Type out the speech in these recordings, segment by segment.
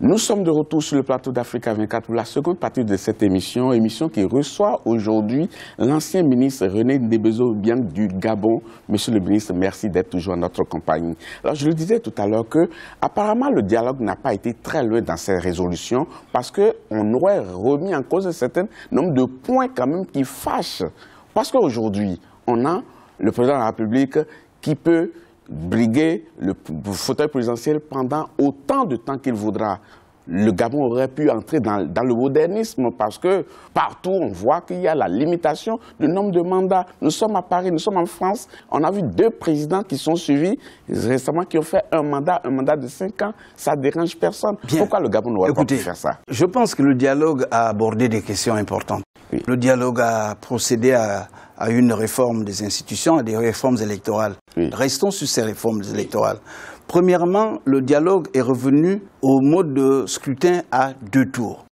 Nous sommes de retour sur le plateau d'Africa 24 pour la seconde partie de cette émission qui reçoit aujourd'hui l'ancien ministre René Ndébezo-Obiang du Gabon. Monsieur le ministre, merci d'être toujours à notre compagnie. Alors je le disais tout à l'heure que apparemment le dialogue n'a pas été très loin dans ces résolutions parce qu'on aurait remis en cause un certain nombre de points quand même qui fâchent. Parce qu'aujourd'hui, on a le président de la République qui peut briguer le fauteuil présidentiel pendant autant de temps qu'il voudra. Le Gabon aurait pu entrer dans le modernisme parce que partout on voit qu'il y a la limitation du nombre de mandats. Nous sommes à Paris, nous sommes en France, on a vu 2 présidents qui sont suivis récemment qui ont fait un mandat de 5 ans. Ça dérange personne. Bien. Pourquoi le Gabon n'aurait pas pu faire ça? Je pense que le dialogue a abordé des questions importantes. Oui. Le dialogue a procédé à une réforme des institutions, à des réformes électorales. Oui. Restons sur ces réformes électorales. Premièrement, le dialogue est revenu au mode de scrutin à 2 tours.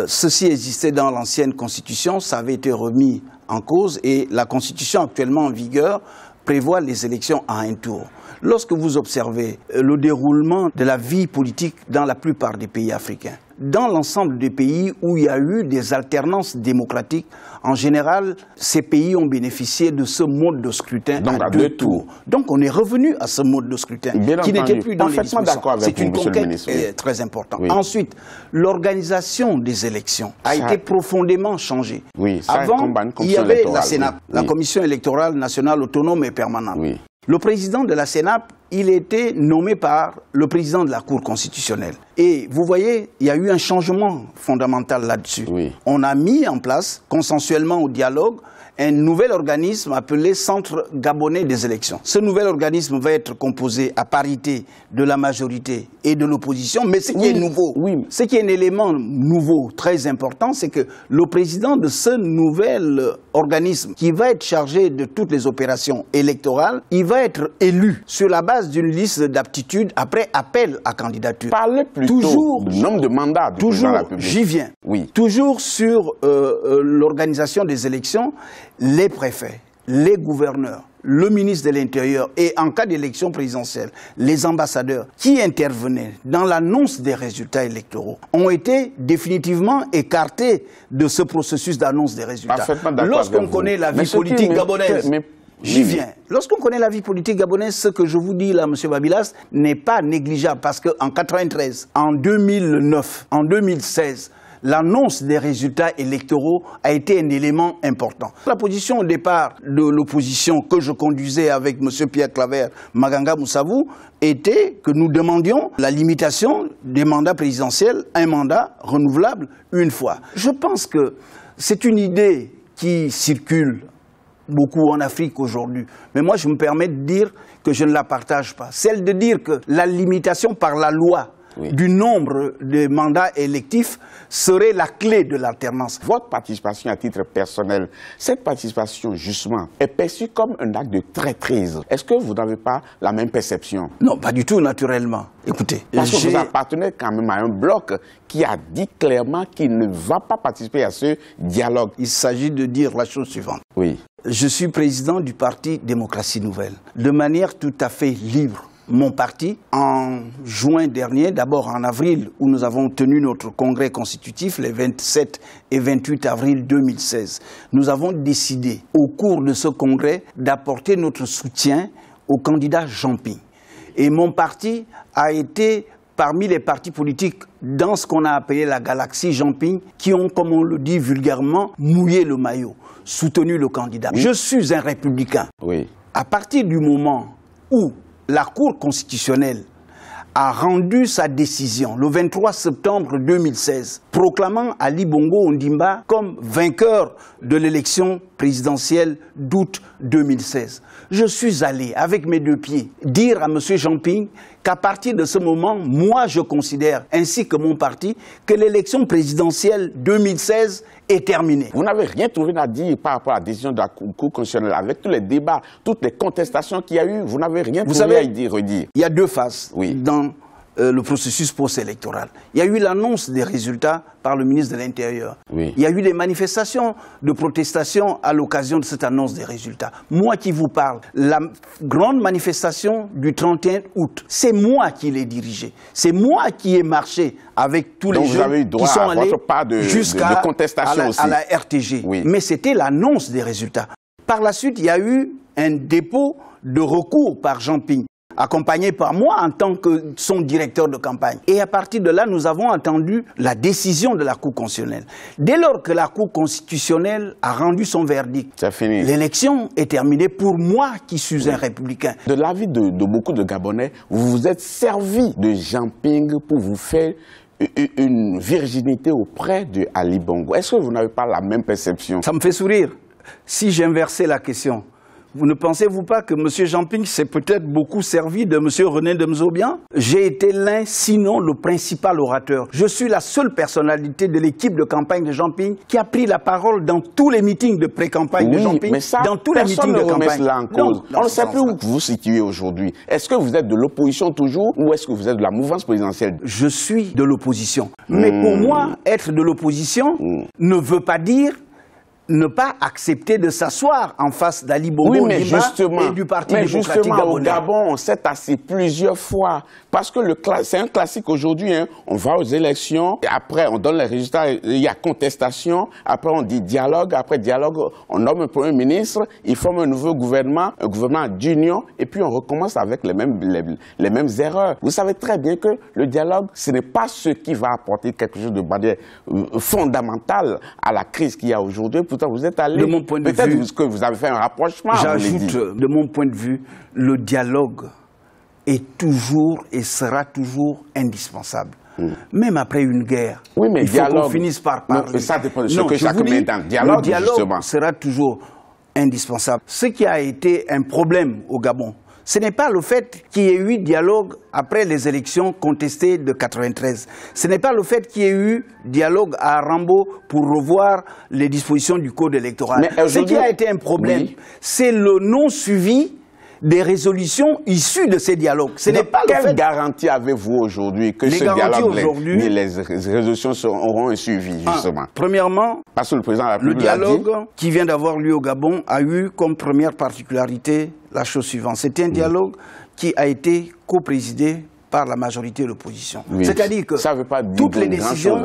Ceci existait dans l'ancienne Constitution, ça avait été remis en cause et la Constitution actuellement en vigueur prévoit les élections à 1 tour. Lorsque vous observez le déroulement de la vie politique dans la plupart des pays africains, dans l'ensemble des pays où il y a eu des alternances démocratiques, en général, ces pays ont bénéficié de ce mode de scrutin à 2 tours. Donc on est revenu à ce mode de scrutin qui n'était plus dans les discussions. C'est une conquête très importante. Oui. Ensuite, l'organisation des élections a été profondément changée. Oui, avant, il y avait la CENAP, la Commission électorale nationale autonome et permanente. Oui. Le président de la CENAP, il était nommé par le président de la Cour constitutionnelle. Et vous voyez, il y a eu un changement fondamental là-dessus. Oui. On a mis en place, consensuellement au dialogue, un nouvel organisme appelé Centre Gabonais des élections. Ce nouvel organisme va être composé à parité de la majorité et de l'opposition, mais ce qui est nouveau, ce qui est un élément nouveau très important, c'est que le président de ce nouvel organisme qui va être chargé de toutes les opérations électorales, il va être élu sur la base d'une liste d'aptitude après appel à candidature. Parlez plutôt du nombre de mandats du président de la République. J'y viens. Oui. Toujours sur l'organisation des élections, les préfets, les gouverneurs, le ministre de l'Intérieur et en cas d'élection présidentielle, les ambassadeurs qui intervenaient dans l'annonce des résultats électoraux ont été définitivement écartés de ce processus d'annonce des résultats. Lorsqu'on connaît la vie politique gabonaise, j'y viens. Lorsqu'on connaît la vie politique gabonaise, ce que je vous dis là, M. Babilas, n'est pas négligeable parce qu'en 1993, en 2009, en 2016, l'annonce des résultats électoraux a été un élément important. La position au départ de l'opposition que je conduisais avec M. Pierre Claver Maganga Moussavou était que nous demandions la limitation des mandats présidentiels, un mandat renouvelable une fois. Je pense que c'est une idée qui circule beaucoup en Afrique aujourd'hui. Mais moi, je me permets de dire que je ne la partage pas. Celle de dire que la limitation par la loi du nombre de mandats électifs serait la clé de l'alternance. Votre participation à titre personnel, cette participation justement est perçue comme un acte de traîtrise. Est-ce que vous n'avez pas la même perception? Non, pas du tout naturellement. Écoutez, parce que vous appartenez quand même à un bloc qui a dit clairement qu'il ne va pas participer à ce dialogue. Il s'agit de dire la chose suivante. Oui. Je suis président du parti Démocratie Nouvelle, de manière tout à fait libre. Mon parti, en juin dernier, d'abord en avril, où nous avons tenu notre congrès constitutif, les 27 et 28 avril 2016, nous avons décidé, au cours de ce congrès, d'apporter notre soutien au candidat Jean Ping. Et mon parti a été parmi les partis politiques dans ce qu'on a appelé la galaxie Jean Ping, qui ont, comme on le dit vulgairement, mouillé le maillot, soutenu le candidat. Oui. Je suis un républicain. Oui. À partir du moment où la Cour constitutionnelle a rendu sa décision le 23 septembre 2016, proclamant Ali Bongo Ondimba comme vainqueur de l'élection présidentielle d'août 2016. Je suis allé, avec mes 2 pieds, dire à M. Jean Ping qu'à partir de ce moment, moi je considère, ainsi que mon parti, que l'élection présidentielle 2016 est terminée. Vous n'avez rien trouvé à dire par rapport à la décision de la Cour constitutionnelle, avec tous les débats, toutes les contestations qu'il y a eu, vous n'avez rien trouvé à y dire, redire. Il y a 2 phases dans le processus post-électoral. Il y a eu l'annonce des résultats par le ministre de l'Intérieur. Oui. Il y a eu des manifestations de protestation à l'occasion de cette annonce des résultats. Moi qui vous parle, la grande manifestation du 31 août, c'est moi qui l'ai dirigée. C'est moi qui ai marché avec tous les jeunes qui sont allés jusqu'à contestation à la RTG. Oui. Mais c'était l'annonce des résultats. Par la suite, il y a eu un dépôt de recours par Jean Ping, accompagné par moi en tant que son directeur de campagne. Et à partir de là, nous avons attendu la décision de la Cour constitutionnelle. Dès lors que la Cour constitutionnelle a rendu son verdict, l'élection est terminée pour moi qui suis un républicain. De l'avis de beaucoup de Gabonais, vous vous êtes servi de Jean Ping pour vous faire une virginité auprès de Ali Bongo. Est-ce que vous n'avez pas la même perception? Ça me fait sourire. Si j'inversais la question, vous ne pensez-vous pas que M. Jean Ping s'est peut-être beaucoup servi de M. René Ndemzobian? J'ai été l'un, sinon le principal orateur. Je suis la seule personnalité de l'équipe de campagne de Jean Ping qui a pris la parole dans tous les meetings de pré-campagne de Jean Ping. Mais ça, dans tous les meetings de campagne. Cela en cause. On ne sait plus où vous vous situez aujourd'hui. Est-ce que vous êtes de l'opposition toujours ou est-ce que vous êtes de la mouvance présidentielle? Je suis de l'opposition. Mais pour moi, être de l'opposition ne veut pas dire ne pas accepter de s'asseoir en face d'Ali Bongo et du Parti démocratique gabonais. Au Gabon, on s'est assis plusieurs fois. Parce que c'est un classique aujourd'hui. Hein. On va aux élections, et après on donne les résultats, il y a contestation, après on dit dialogue, après dialogue, on nomme un premier ministre, il forme un nouveau gouvernement, un gouvernement d'union, et puis on recommence avec les mêmes erreurs. Vous savez très bien que le dialogue, ce n'est pas ce qui va apporter quelque chose de fondamental à la crise qu'il y a aujourd'hui. Vous êtes allé, peut-être que vous avez fait un rapprochement. J'ajoute, de mon point de vue, le dialogue est toujours et sera toujours indispensable. Même après une guerre, il faut qu'on finisse par parler. Ça dépend de ce que chaque met dans le dialogue. Le dialogue sera toujours indispensable. Ce qui a été un problème au Gabon, ce n'est pas le fait qu'il y ait eu dialogue après les élections contestées de 93. Ce n'est pas le fait qu'il y ait eu dialogue à Rambo pour revoir les dispositions du code électoral. Ce qui a été un problème, c'est le non-suivi des résolutions issues de ces dialogues. Ce n'est pas quelle garantie avez-vous aujourd'hui que ce dialogue, les résolutions auront un suivi, justement? Premièrement, parce que le président de la République le dialogue qui vient d'avoir lieu au Gabon a eu comme première particularité la chose suivante. C'était un dialogue qui a été co-présidé par la majorité de l'opposition. C'est-à-dire que toutes les décisions,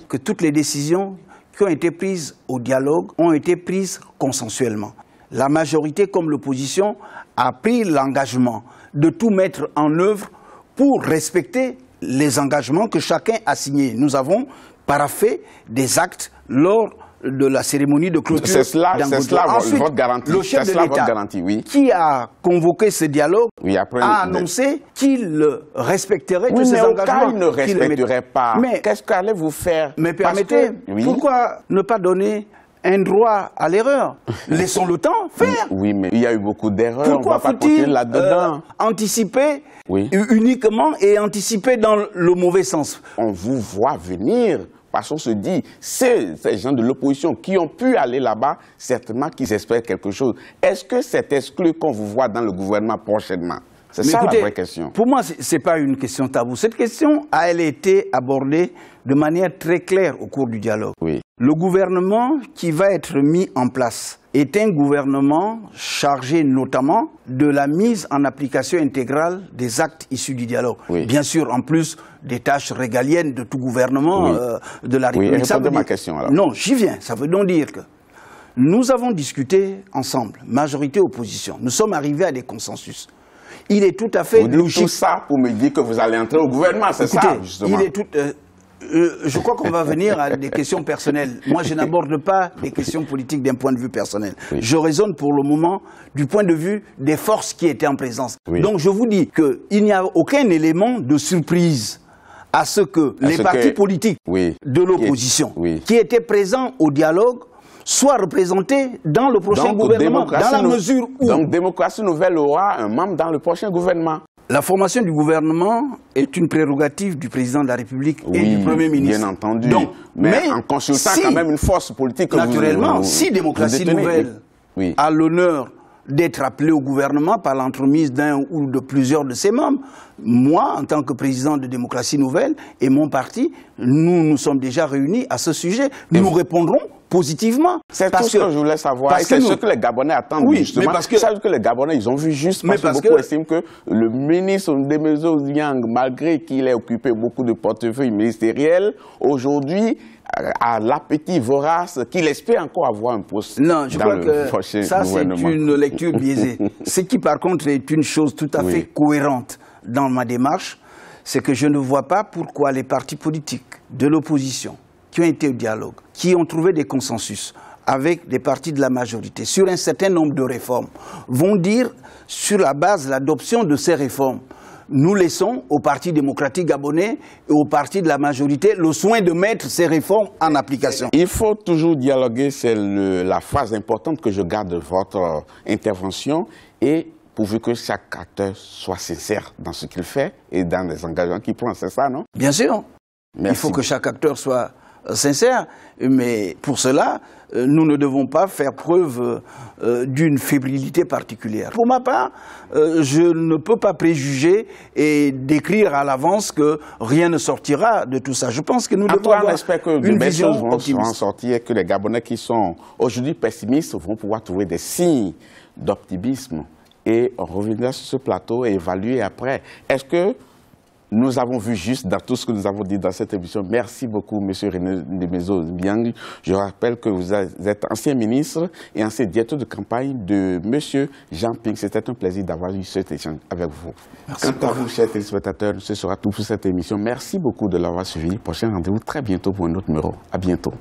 que toutes les décisions qui ont été prises au dialogue ont été prises consensuellement. La majorité, comme l'opposition, a pris l'engagement de tout mettre en œuvre pour respecter les engagements que chacun a signés. Nous avons paraphé des actes lors de la cérémonie de clôture. C'est cela votre garantie. Le chef de l'État, qui a convoqué ce dialogue, a annoncé qu'il respecterait tous ces engagements. Mais il ne respecterait pas. Qu'est-ce qu'allez-vous faire? Mais permettez, pourquoi ne pas donner un droit à l'erreur? Laissons le temps faire. Oui, mais il y a eu beaucoup d'erreurs. Pourquoi faut-il anticiper uniquement et anticiper dans le mauvais sens? On vous voit venir. Parce qu'on se dit, ces gens de l'opposition qui ont pu aller là-bas, certainement qu'ils espèrent quelque chose. Est-ce que c'est exclu qu'on vous voit dans le gouvernement prochainement? C'est ça la vraie question. Pour moi, ce n'est pas une question taboue. Cette question a été abordée de manière très claire au cours du dialogue. Le gouvernement qui va être mis en place est un gouvernement chargé notamment de la mise en application intégrale des actes issus du dialogue. Bien sûr, en plus des tâches régaliennes de tout gouvernement de la République. Répondez ma question alors. Non, j'y viens. Ça veut donc dire que nous avons discuté ensemble, majorité-opposition. Nous sommes arrivés à des consensus. Il est tout à fait logique. Tout ça pour me dire que vous allez entrer au gouvernement, c'est ça, justement. Je crois qu'on va venir à des questions personnelles. Moi, je n'aborde pas des questions politiques d'un point de vue personnel. Je raisonne pour le moment du point de vue des forces qui étaient en présence. Donc, je vous dis qu'il n'y a aucun élément de surprise à ce que les partis politiques de l'opposition qui étaient présents au dialogue soient représentés dans le prochain gouvernement, dans la mesure où... Donc, Démocratie Nouvelle aura un membre dans le prochain gouvernement. La formation du gouvernement est une prérogative du président de la République et du Premier ministre. Bien entendu. Donc, mais en consultant quand même une force politique que naturellement, si Démocratie Nouvelle a l'honneur d'être appelé au gouvernement par l'entremise d'un ou de plusieurs de ses membres. Moi, en tant que président de Démocratie Nouvelle et mon parti, nous sommes déjà réunis à ce sujet. Nous répondrons positivement. C'est tout ce que je voulais savoir. Et c'est ce que les Gabonais attendent, oui, justement. Mais parce que les Gabonais, ils ont vu juste parce que beaucoup estiment que le ministre Ndemezo Yang, malgré qu'il ait occupé beaucoup de portefeuilles ministériels, aujourd'hui, à l'appétit vorace, qu'il espère encore avoir un poste. Non, je crois que ça, c'est une lecture biaisée. Ce qui, par contre, est une chose tout à fait cohérente dans ma démarche, c'est que je ne vois pas pourquoi les partis politiques de l'opposition qui ont été au dialogue, qui ont trouvé des consensus avec des partis de la majorité sur un certain nombre de réformes, vont dire, sur la base de l'adoption de ces réformes, nous laissons au Parti démocratique gabonais et au parti de la majorité le soin de mettre ces réformes en application. Il faut toujours dialoguer, c'est la phrase importante que je garde de votre intervention, et pourvu que chaque acteur soit sincère dans ce qu'il fait et dans les engagements qu'il prend, c'est ça, non? Bien sûr. Merci. Il faut que chaque acteur soit sincère, mais pour cela, nous ne devons pas faire preuve d'une fébrilité particulière. Pour ma part, je ne peux pas préjuger et décrire à l'avance que rien ne sortira de tout ça. Je pense que nous devons avoir une vision optimiste. Vont sortir et que les Gabonais qui sont aujourd'hui pessimistes vont pouvoir trouver des signes d'optimisme. Et on reviendra sur ce plateau et évaluer après. Est-ce que nous avons vu juste dans tout ce que nous avons dit dans cette émission? Merci beaucoup, M. René Ndemezo Biang. Je rappelle que vous êtes ancien ministre et ancien directeur de campagne de M. Jean Ping. C'était un plaisir d'avoir eu cet échange avec vous. Merci. Quant à vous, chers téléspectateurs, ce sera tout pour cette émission. Merci beaucoup de l'avoir suivi. Prochain rendez-vous très bientôt pour un autre numéro. À bientôt.